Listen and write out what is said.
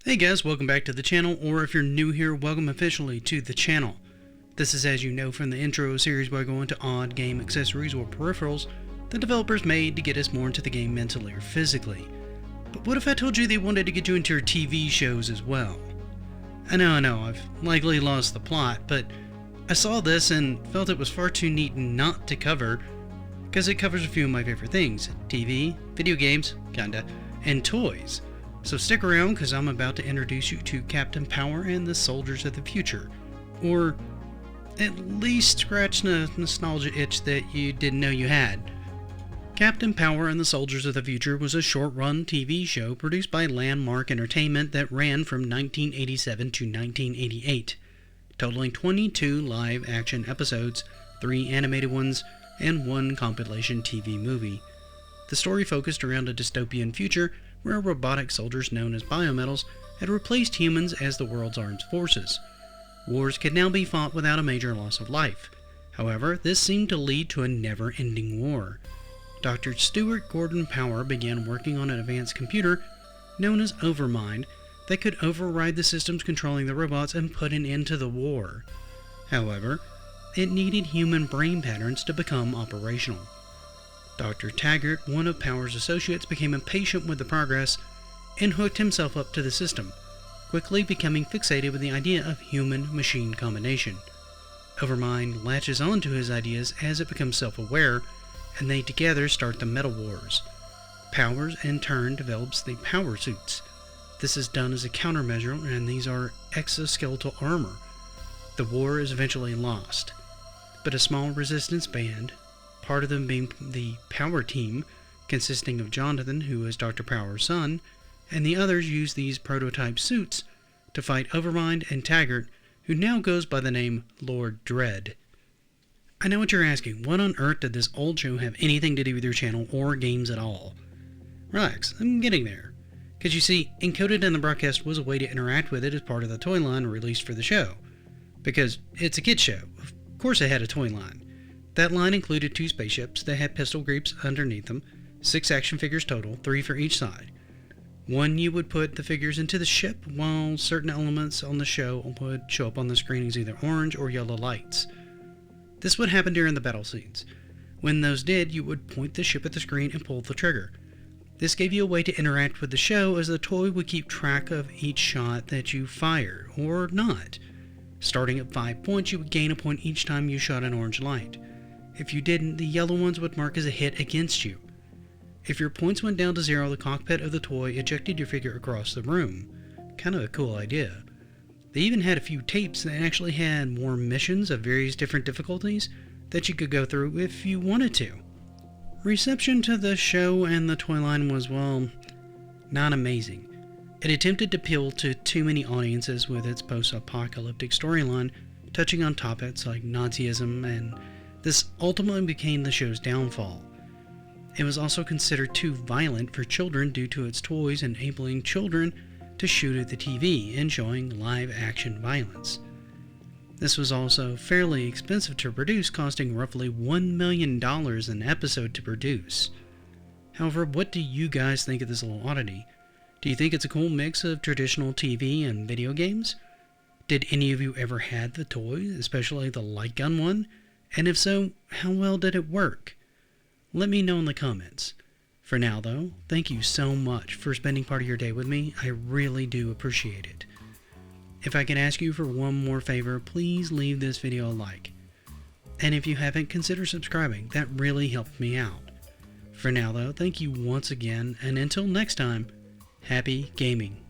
Hey guys, welcome back to the channel, or if you're new here, welcome officially to the channel. This is, as you know from the intro series, where I go into odd game accessories or peripherals the developers made to get us more into the game mentally or physically. But what if I told you they wanted to get you into your TV shows as well? I know, I've likely lost the plot, but I saw this and felt it was far too neat not to cover, because it covers a few of my favorite things: TV, video games, kinda, and toys. So stick around, because I'm about to introduce you to Captain Power and the Soldiers of the Future. Or at least scratch the nostalgia itch that you didn't know you had. Captain Power and the Soldiers of the Future was a short-run TV show produced by Landmark Entertainment that ran from 1987 to 1988, totaling 22 live-action episodes, 3 animated ones, and 1 compilation TV movie. The story focused around a dystopian future where robotic soldiers known as biometals had replaced humans as the world's armed forces. Wars could now be fought without a major loss of life. However, this seemed to lead to a never-ending war. Dr. Stuart Gordon Power began working on an advanced computer known as Overmind that could override the systems controlling the robots and put an end to the war. However, it needed human brain patterns to become operational. Dr. Taggart, one of Power's associates, became impatient with the progress and hooked himself up to the system, quickly becoming fixated with the idea of human-machine combination. Overmind latches onto his ideas as it becomes self-aware, and they together start the Metal Wars. Powers, in turn, develops the Power Suits. This is done as a countermeasure, and these are exoskeletal armor. The war is eventually lost, but a small resistance band, part of them being the Power Team, consisting of Jonathan, who is Dr. Power's son, and the others use these prototype suits to fight Overmind and Taggart, who now goes by the name Lord Dread. I know what you're asking: what on earth did this old show have anything to do with your channel or games at all? Relax, I'm getting there. Because you see, encoded in the broadcast was a way to interact with it as part of the toy line released for the show. Because it's a kid's show, of course it had a toy line. That line included 2 spaceships that had pistol groups underneath them, 6 action figures total, 3 for each side. One, you would put the figures into the ship, while certain elements on the show would show up on the screen as either orange or yellow lights. This would happen during the battle scenes. When those did, you would point the ship at the screen and pull the trigger. This gave you a way to interact with the show, as the toy would keep track of each shot that you fired, or not. Starting at 5 points, you would gain a point each time you shot an orange light. If you didn't, the yellow ones would mark as a hit against you. If your points went down to 0, the cockpit of the toy ejected your figure across the room. Kind of a cool idea. They even had a few tapes that actually had more missions of various different difficulties that you could go through if you wanted to. Reception to the show and the toy line was, well, not amazing. It attempted to appeal to too many audiences with its post-apocalyptic storyline, touching on topics like Nazism, and this ultimately became the show's downfall. It was also considered too violent for children due to its toys enabling children to shoot at the TV and showing live-action violence. This was also fairly expensive to produce, costing roughly $1 million an episode to produce. However, what do you guys think of this little oddity? Do you think it's a cool mix of traditional TV and video games? Did any of you ever have the toy, especially the light gun one? And if so, how well did it work? Let me know in the comments. For now though, thank you so much for spending part of your day with me. I really do appreciate it. If I can ask you for one more favor, please leave this video a like. And if you haven't, consider subscribing. That really helped me out. For now though, thank you once again, and until next time, happy gaming.